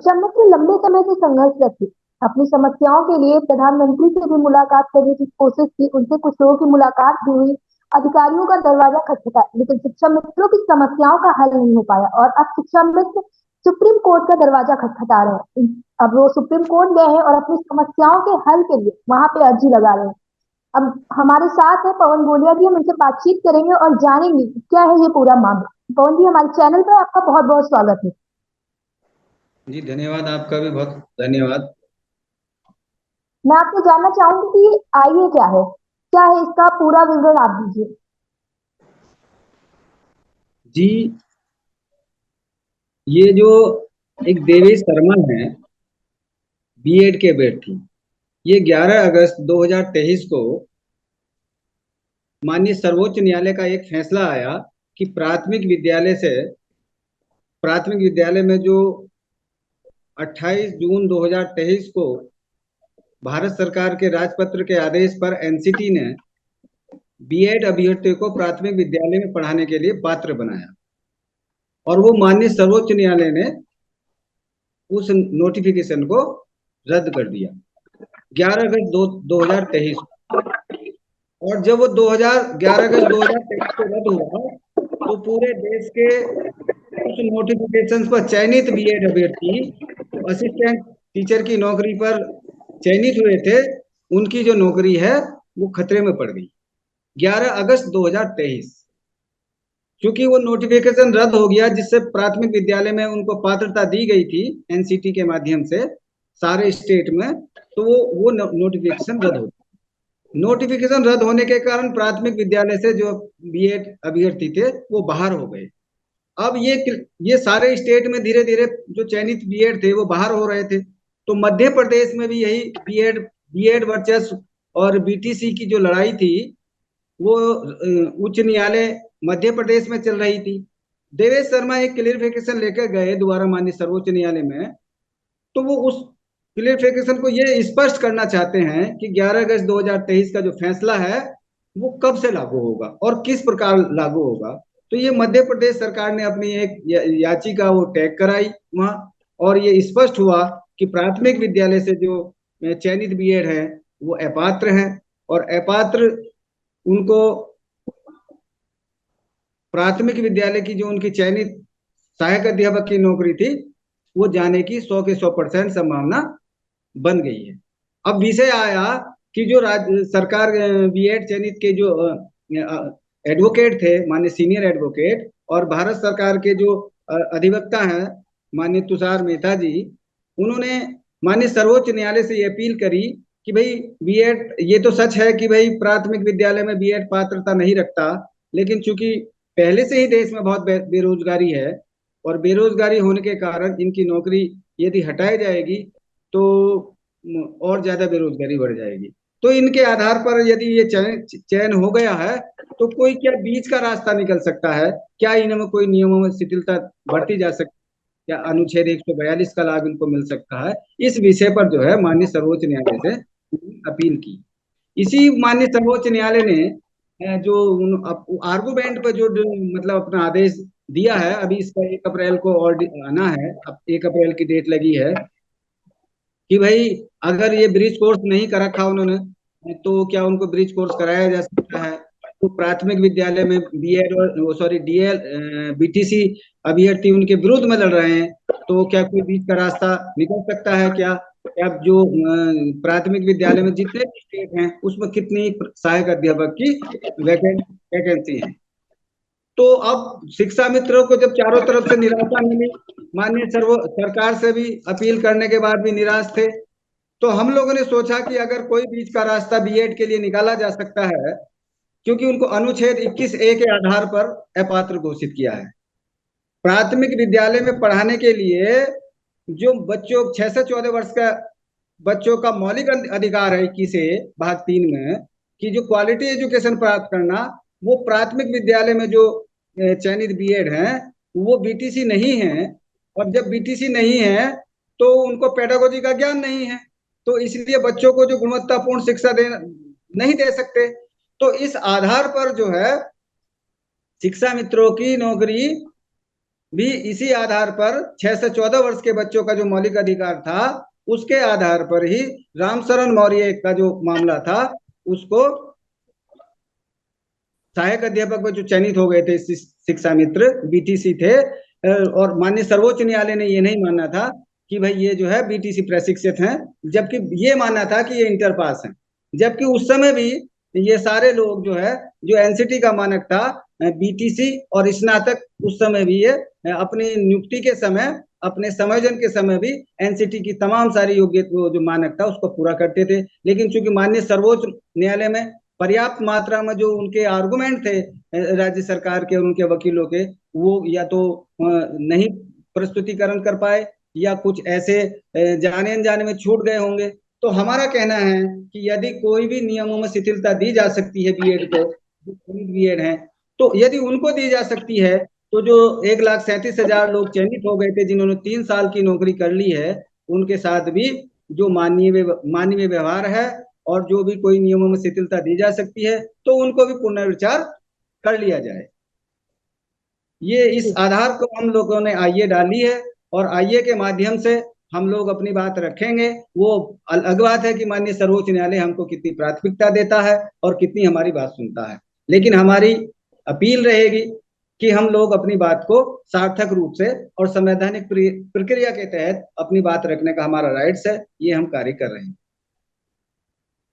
शिक्षा मित्र लंबे समय से संघर्षरत थे। अपनी समस्याओं के लिए प्रधानमंत्री से भी मुलाकात करने की कोशिश की, उनसे कुछ लोगों की मुलाकात भी हुई, अधिकारियों का दरवाजा खटखटा, लेकिन शिक्षा मित्रों की समस्याओं का हल नहीं हो पाया। और अब शिक्षा मित्र सुप्रीम कोर्ट का दरवाजा खटखटा रहे हैं। अब वो सुप्रीम कोर्ट गए हैं और अपनी समस्याओं के हल के लिए वहां पे अर्जी लगा रहे हैं। अब हमारे साथ है पवन गोलिया जी, हम उनसे बातचीत करेंगे और जानेंगे कि क्या है ये पूरा मामला। पवन जी, हमारे चैनल पर आपका बहुत बहुत स्वागत है। जी धन्यवाद, आपका भी बहुत धन्यवाद। मैं आपसे जानना चाहूंगी कि आइए क्या है इसका पूरा विवरण आप दीजिए। जी, ये जो एक देवेश शर्मा है, बीएड के अभ्यर्थी, ये 11 अगस्त 2023 को माननीय सर्वोच्च न्यायालय का एक फैसला आया कि प्राथमिक विद्यालय में जो 28 जून 2023 को भारत सरकार के राजपत्र के आदेश पर एनसीटी ने बीएड अभ्यर्थियों को प्राथमिक विद्यालय में पढ़ाने के लिए पात्र बनाया और वो माननीय सर्वोच्च न्यायालय ने उस नोटिफिकेशन को रद्द कर दिया 11 अगस्त 2023। और जब वो 11 अगस्त 2023 को रद्द हुआ तो पूरे देश के कुछ नोटिफिकेशंस पर चयनित बीएड अभ्यर्थी जो असिस्टेंट टीचर की नौकरी पर चयनित हुए थे, उनकी जो नौकरी है वो खतरे में पड़ गई 11 अगस्त 2023। क्योंकि वो नोटिफिकेशन रद्द हो गया जिससे प्राथमिक विद्यालय में उनको पात्रता दी गई थी एनसीटी के माध्यम से सारे स्टेट में, तो वो नोटिफिकेशन रद्द हो गया। नोटिफिकेशन रद्द होने के कारण प्राथमिक विद्यालय से जो बीएड अभ्यर्थी थे वो बाहर हो गए। अब ये सारे स्टेट में धीरे धीरे जो चयनित बीएड थे वो बाहर हो रहे थे। तो मध्य प्रदेश में भी यही बीएड बीएड वर्सेस और बीटीसी की जो लड़ाई थी वो उच्च न्यायालय मध्य प्रदेश में चल रही थी। देवेश शर्मा एक क्लियरिफिकेशन लेकर गए दोबारा माननीय सर्वोच्च न्यायालय में। तो वो उस क्लियरिफिकेशन को ये स्पष्ट करना चाहते हैं कि 11 अगस्त 2023 का जो फैसला है वो कब से लागू होगा और किस प्रकार लागू होगा। तो ये मध्य प्रदेश सरकार ने अपनी एक याचिका वो टैग कराई वहां, और ये स्पष्ट हुआ कि प्राथमिक विद्यालय से जो चयनित बीएड है वो अपात्र हैं, और अपात्र उनको प्राथमिक विद्यालय की जो उनकी चयनित सहायक अध्यापक की नौकरी थी वो जाने की 100 के 100% संभावना बन गई है। अब विषय आया कि जो राज्य सरकार बीएड चयनित के जो एडवोकेट थे माननीय सीनियर एडवोकेट और भारत सरकार के जो अधिवक्ता हैं माननीय तुषार मेहता जी, उन्होंने माननीय सर्वोच्च न्यायालय से ये अपील करी कि भाई बीएड, ये तो सच है कि भाई प्राथमिक विद्यालय में बीएड पात्रता नहीं रखता, लेकिन चूंकि पहले से ही देश में बहुत बेरोजगारी है और बेरोजगारी होने के कारण इनकी नौकरी यदि हटाई जाएगी तो और ज्यादा बेरोजगारी बढ़ जाएगी। तो इनके आधार पर यदि ये चयन चयन हो गया है तो कोई क्या बीच का रास्ता निकल सकता है, क्या इनमें कोई नियमों में शिथिलता बढ़ती जा सकती है, या अनुच्छेद 142 का लाभ इनको मिल सकता है। इस विषय पर जो है माननीय सर्वोच्च न्यायालय से अपील की। इसी माननीय सर्वोच्च न्यायालय ने जो आर्गूमेंट पर मतलब अपना आदेश दिया है, अभी इसका 1 अप्रैल को और आना है, अब 1 अप्रैल की डेट लगी है कि भाई अगर ये ब्रिज कोर्स नहीं कर रखा उन्होंने तो क्या उनको ब्रिज कोर्स कराया जा सकता है। तो प्राथमिक विद्यालय में बीएड और सॉरी डीएल बीटीसी अभ्यर्थी उनके विरुद्ध में लड़ रहे हैं, तो क्या कोई बीच का रास्ता निकल सकता है क्या? अब जो प्राथमिक विद्यालय में जितने भी स्टेट हैं उसमें कितनी सहायक अध्यापक की वैकेंसी है। तो अब शिक्षा मित्रों को जब चारों तरफ से निराशा मिली, माननीय सरकार से भी अपील करने के बाद भी निराश थे, तो हम लोगों ने सोचा कि अगर कोई बीच का रास्ता बीएड के लिए निकाला जा सकता है, क्योंकि उनको अनुच्छेद 21A के आधार पर अपात्र घोषित किया है। प्राथमिक विद्यालय में पढ़ाने के लिए जो बच्चों 6 से 14 वर्ष का बच्चों का मौलिक अधिकार है 21A भाग 3 में कि जो क्वालिटी एजुकेशन प्राप्त करना, वो प्राथमिक विद्यालय में जो चयनित बीएड हैं वो बीटीसी नहीं है, और जब बीटीसी नहीं है तो उनको पेडागोजी का ज्ञान नहीं है, तो इसलिए बच्चों को जो गुणवत्तापूर्ण शिक्षा दे नहीं दे सकते। तो इस आधार पर जो है शिक्षा मित्रों की नौकरी भी इसी आधार पर 6 से 14 वर्ष के बच्चों का जो मौलिक अधिकार था, उसके आधार पर ही रामशरण मौर्य का जो मामला था, उसको सहायक अध्यापक में जो चयनित हो गए थे शिक्षा मित्र बीटीसी थे, और माननीय सर्वोच्च न्यायालय ने ये नहीं माना था कि भाई ये जो है बीटीसी प्रशिक्षित हैं, जबकि ये माना था कि ये इंटर पास हैं। जबकि उस समय भी ये सारे लोग जो है, जो एनसीटी का मानक था बीटीसी और स्नातक, उस समय भी ये अपनी नियुक्ति के समय, अपने समायोजन के समय भी एनसीटी की तमाम सारी योग्यता जो मानक था उसको पूरा करते थे। लेकिन चूंकि माननीय सर्वोच्च न्यायालय में पर्याप्त मात्रा में जो उनके आर्गुमेंट थे राज्य सरकार के और उनके वकीलों के, वो या तो नहीं प्रस्तुतिकरण कर पाए, या कुछ ऐसे जाने अनजाने में छूट गए होंगे। तो हमारा कहना है कि यदि कोई भी नियमों में शिथिलता दी जा सकती है बीएड को, जो बीएड है, तो यदि उनको दी जा सकती है, तो जो 1,37,000 लोग चयनित हो गए थे जिन्होंने 3 साल की नौकरी कर ली है, उनके साथ भी जो मानवीय व्यवहार है और जो भी कोई नियमों में शिथिलता दी जा सकती है, तो उनको भी पुनर्विचार कर लिया जाए। ये इस आधार को हम लोगों ने आईए डाली है, और आईए के माध्यम से हम लोग अपनी बात रखेंगे। वो अलग बात है कि माननीय सर्वोच्च न्यायालय हमको कितनी प्राथमिकता देता है और कितनी हमारी बात सुनता है, लेकिन हमारी अपील रहेगी कि हम लोग अपनी बात को सार्थक रूप से और संवैधानिक प्रक्रिया के तहत अपनी बात रखने का हमारा राइट्स है, ये हम कार्य कर रहे हैं।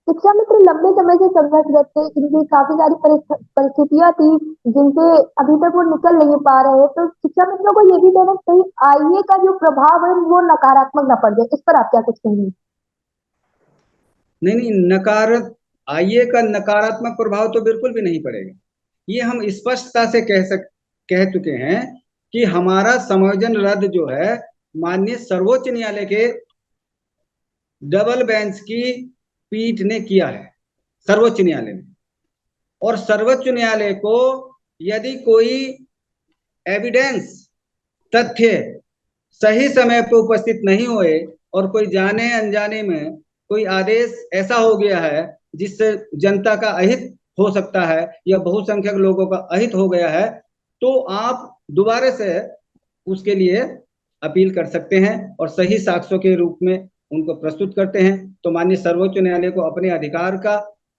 शिक्षा मित्र लंबे समय से संघर्षरत थे, इनकी काफी सारी परिस्थितियां थी जिनसे अभी तक वो निकल नहीं पा रहे, तो शिक्षा मित्रों को ये भी कहना चाहिए आईए का जो प्रभाव है वो नकारात्मक न पड़ जाए, इस पर आप क्या कुछ कहेंगे? नहीं नहीं, आईए का नकारात्मक प्रभाव तो बिल्कुल भी नहीं पड़ेगा। ये हम स्पष्टता से कह चुके हैं कि हमारा समायोजन रद्द जो है, माननीय सर्वोच्च न्यायालय के डबल बेंच की पीठ ने किया है, सर्वोच्च न्यायालय ने। और सर्वोच्च न्यायालय को यदि कोई एविडेंस, तथ्य सही समय पर उपस्थित नहीं हुए और कोई जाने अनजाने में कोई आदेश ऐसा हो गया है जिससे जनता का अहित हो सकता है या बहुसंख्यक लोगों का अहित हो गया है, तो आप दोबारा से उसके लिए अपील कर सकते हैं और सही साक्ष्यों के रूप में उनको प्रस्तुत करते हैं। तो माननीय सर्वोच्च न्यायालय को अपने अधिकार का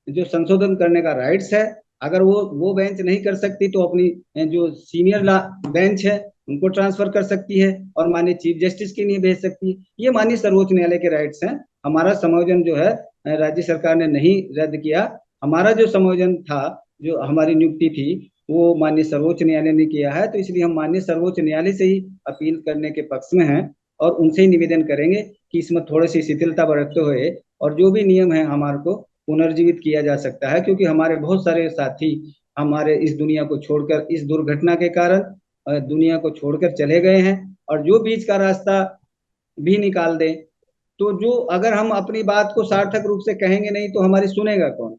जो संशोधन करने का राइट्स है। अगर वो बेंच नहीं कर सकती तो अपनी जो सीनियर बेंच है उनको ट्रांसफर कर सकती है और माननीय चीफ जस्टिस के लिए भेज सकती है। ये माननीय सर्वोच्च न्यायालय के राइट्स हैं। हमारा समायोजन जो है राज्य सरकार ने नहीं रद्द किया। हमारा जो समायोजन था, जो हमारी नियुक्ति थी, वो माननीय सर्वोच्च न्यायालय ने किया है। तो इसलिए हम माननीय सर्वोच्च न्यायालय से ही अपील करने के पक्ष में हैं और उनसे ही निवेदन करेंगे कि इसमें थोड़ी सी शिथिलता बरतते हुए और जो भी नियम है हमारे को पुनर्जीवित किया जा सकता है, क्योंकि हमारे बहुत सारे साथी हमारे इस दुनिया को छोड़कर, इस दुर्घटना के कारण दुनिया को छोड़कर चले गए हैं। और जो बीच का रास्ता भी निकाल दें, तो जो अगर हम अपनी बात को सार्थक रूप से कहेंगे नहीं तो हमारी सुनेगा कौन?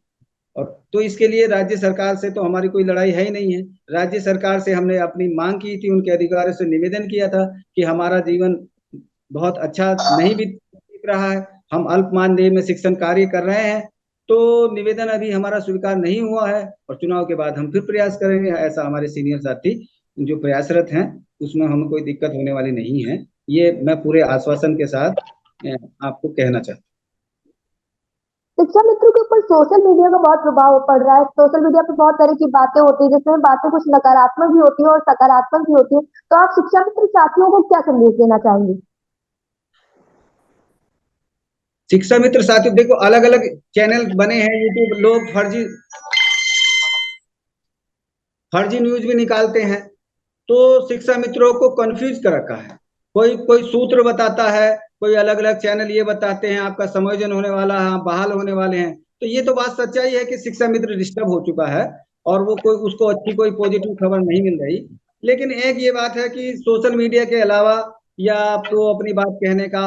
और तो इसके लिए राज्य सरकार से तो हमारी कोई लड़ाई है ही नहीं है। राज्य सरकार से हमने अपनी मांग की थी, उनके अधिकारियों से निवेदन किया था कि हमारा जीवन बहुत अच्छा नहीं बीत रहा है, हम अल्प मानदेय में शिक्षण कार्य कर रहे हैं। तो निवेदन अभी हमारा स्वीकार नहीं हुआ है और चुनाव के बाद हम फिर प्रयास करेंगे। ऐसा हमारे सीनियर साथी जो प्रयासरत हैं, उसमें हमें कोई दिक्कत होने वाली नहीं है। ये मैं पूरे आश्वासन के साथ आपको कहना चाहता हूँ। शिक्षा मित्रों के ऊपर सोशल मीडिया का बहुत प्रभाव पड़ रहा है। सोशल मीडिया पे बहुत तरह की बातें होती है, जिसमें बातें कुछ नकारात्मक भी होती है और सकारात्मक भी होती है। तो आप शिक्षा मित्र साथियों को क्या संदेश देना चाहेंगे? शिक्षा मित्र साथियों, देखो अलग अलग चैनल बने हैं यूट्यूब, लोग फर्जी न्यूज भी निकालते हैं। तो शिक्षा मित्रों को कंफ्यूज कर रखा है। कोई कोई सूत्र बताता है, कोई अलग अलग चैनल ये बताते हैं आपका समायोजन होने वाला है, आप बहाल होने वाले हैं। तो ये तो बात सच्चाई है कि शिक्षा मित्र डिस्टर्ब हो चुका है और वो कोई उसको अच्छी कोई पॉजिटिव खबर नहीं मिल रही। लेकिन एक ये बात है कि सोशल मीडिया के अलावा या आपको अपनी बात कहने का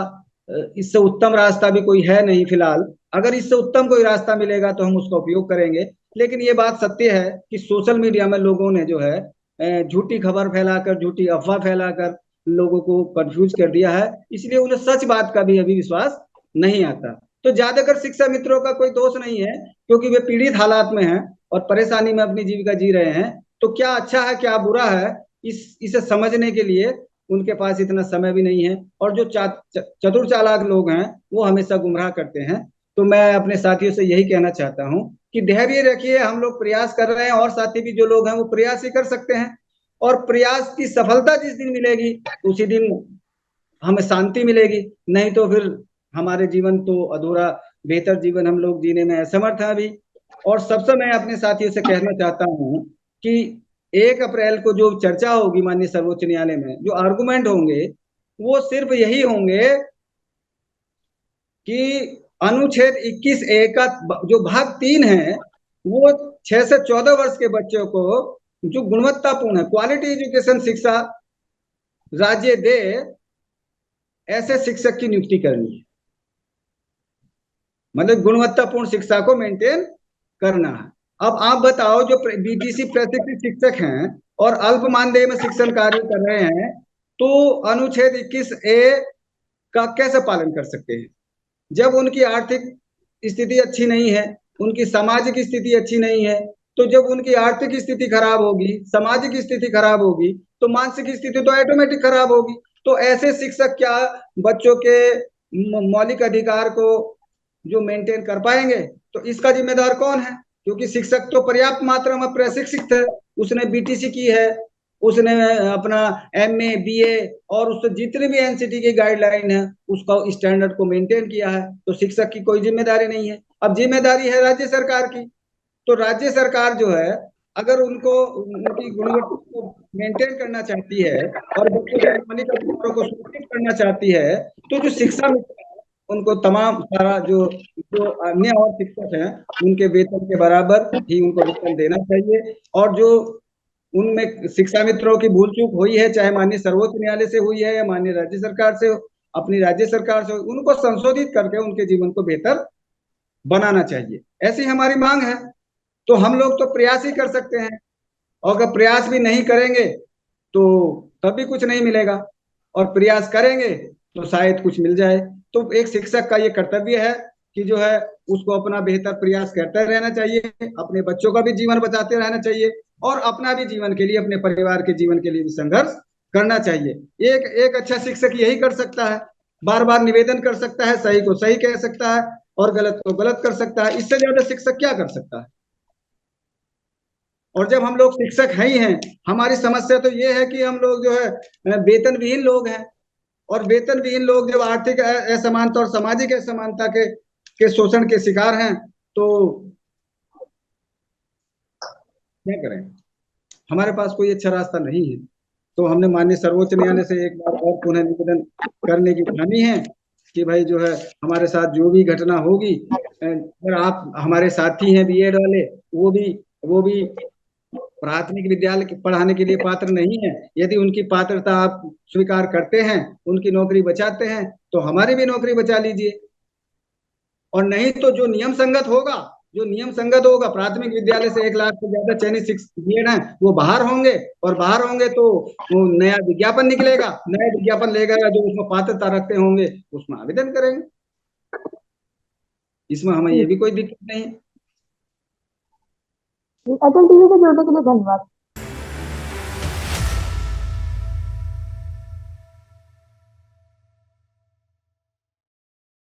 इससे उत्तम रास्ता भी कोई है नहीं फिलहाल। अगर इससे उत्तम कोई रास्ता मिलेगा तो हम उसका उपयोग करेंगे। लेकिन ये बात सत्य है कि सोशल मीडिया में लोगों ने जो है झूठी खबर फैलाकर, झूठी अफवाह फैलाकर लोगों को कंफ्यूज कर दिया है, इसलिए उन्हें सच बात का भी अभी विश्वास नहीं आता। तो ज्यादातर शिक्षा मित्रों का कोई दोष नहीं है, क्योंकि वे पीड़ित हालात में हैं और परेशानी में अपनी जीविका जी रहे हैं। तो क्या अच्छा है क्या बुरा है, इसे समझने के लिए उनके पास इतना समय भी नहीं है। और जो चतुर चालाक लोग हैं वो हमेशा गुमराह करते हैं। तो मैं अपने साथियों से यही कहना चाहता हूँ कि धैर्य रखिए, हम लोग प्रयास कर रहे हैं, और साथी भी जो लोग हैं वो प्रयास ही कर सकते हैं। और प्रयास की सफलता जिस दिन मिलेगी उसी दिन हमें शांति मिलेगी, नहीं तो फिर हमारे जीवन तो अधूरा, बेहतर जीवन हम लोग जीने में असमर्थ हैं अभी। और सबसे मैं अपने साथियों से कहना चाहता हूँ कि 1 अप्रैल को जो चर्चा होगी माननीय सर्वोच्च न्यायालय में, जो आर्गुमेंट होंगे वो सिर्फ यही होंगे कि अनुच्छेद 21A का जो भाग 3 है, वो 6 से 14 वर्ष के बच्चों को जो गुणवत्तापूर्ण है, क्वालिटी एजुकेशन शिक्षा राज्य दे, ऐसे शिक्षक की नियुक्ति करनी है। मतलब गुणवत्तापूर्ण शिक्षा को मेंटेन करना है। अब आप बताओ, जो बीटीसी प्रशिक्षित शिक्षक हैं और अल्प मानदेय में शिक्षण कार्य कर रहे हैं, तो अनुच्छेद 21A का कैसे पालन कर सकते हैं जब उनकी आर्थिक स्थिति अच्छी नहीं है, उनकी सामाजिक स्थिति अच्छी नहीं है। तो जब उनकी आर्थिक स्थिति खराब होगी, सामाजिक स्थिति खराब होगी, तो मानसिक स्थिति तो ऑटोमेटिक खराब होगी। तो ऐसे शिक्षक क्या बच्चों के मौलिक अधिकार को जो मेंटेन कर पाएंगे? तो इसका जिम्मेदार कौन है? क्योंकि शिक्षक तो पर्याप्त मात्रा में प्रशिक्षित है, उसने बीटीसी की है, उसने अपना MA BA और उससे जितने भी एनसीटी की गाइडलाइन है उसका स्टैंडर्ड को मेंटेन किया है। तो शिक्षक की कोई जिम्मेदारी नहीं है। अब जिम्मेदारी है राज्य सरकार की। तो राज्य सरकार जो है, अगर उनको उनकी गुणवत्ता को मेंटेन करना चाहती है और बच्चों के मौलिक अधिकारों को सुरक्षित करना चाहती है, तो जो शिक्षा मित्र है उनको तमाम सारा जो जो अन्य और शिक्षक हैं उनके वेतन के बराबर ही उनको वेतन देना चाहिए। और जो उनमें शिक्षा मित्रों की भूल चूक हुई है, चाहे माननीय सर्वोच्च न्यायालय से हुई है या माननीय राज्य सरकार से, अपनी राज्य सरकार से, उनको संशोधित करके उनके जीवन को बेहतर बनाना चाहिए, ऐसी हमारी मांग है। तो हम लोग तो प्रयास ही कर सकते हैं, और अगर प्रयास भी नहीं करेंगे तो तभी कुछ नहीं मिलेगा, और प्रयास करेंगे तो शायद कुछ मिल जाए। तो एक शिक्षक का ये कर्तव्य है कि जो है उसको अपना बेहतर प्रयास करते रहना चाहिए, अपने बच्चों का भी जीवन बचाते रहना चाहिए, और अपना भी जीवन के लिए, अपने परिवार के जीवन के लिए भी संघर्ष करना चाहिए। एक एक अच्छा शिक्षक यही कर सकता है, बार बार निवेदन कर सकता है, सही को सही कह सकता है और गलत को गलत कर सकता है। इससे ज्यादा शिक्षक क्या कर सकता है? और जब हम लोग शिक्षक है ही हैं, हमारी समस्या तो ये है कि हम लोग जो है वेतन विहीन लोग हैं। और वेतन विहीन लोग जब आर्थिक असमानता और सामाजिक असमानता के शोषण के शिकार हैं, तो क्या करें? हमारे पास कोई अच्छा रास्ता नहीं है। तो हमने माननीय सर्वोच्च न्यायालय से एक बार और पुनः निवेदन करने की ठानी है कि भाई जो है हमारे साथ जो भी घटना होगी, अगर आप हमारे साथी हैं बीएड वाले, वो भी प्राथमिक विद्यालय पढ़ाने के लिए पात्र नहीं है, यदि उनकी पात्रता आप स्वीकार करते हैं, उनकी नौकरी बचाते हैं, तो हमारी भी नौकरी बचा लीजिए। और नहीं तो जो नियम संगत होगा, जो नियम संगत होगा, प्राथमिक विद्यालय से 1 लाख से ज्यादा चयनित शिक्षक बीएड हैं वो बाहर होंगे, और बाहर होंगे तो वो नया विज्ञापन निकलेगा, नया विज्ञापन लेगा, जो उसमें पात्रता रखते होंगे उसमें आवेदन करेंगे। इसमें हमें ये भी कोई दिक्कत नहीं है। अटल टीवी से जुड़ने के लिए धन्यवाद।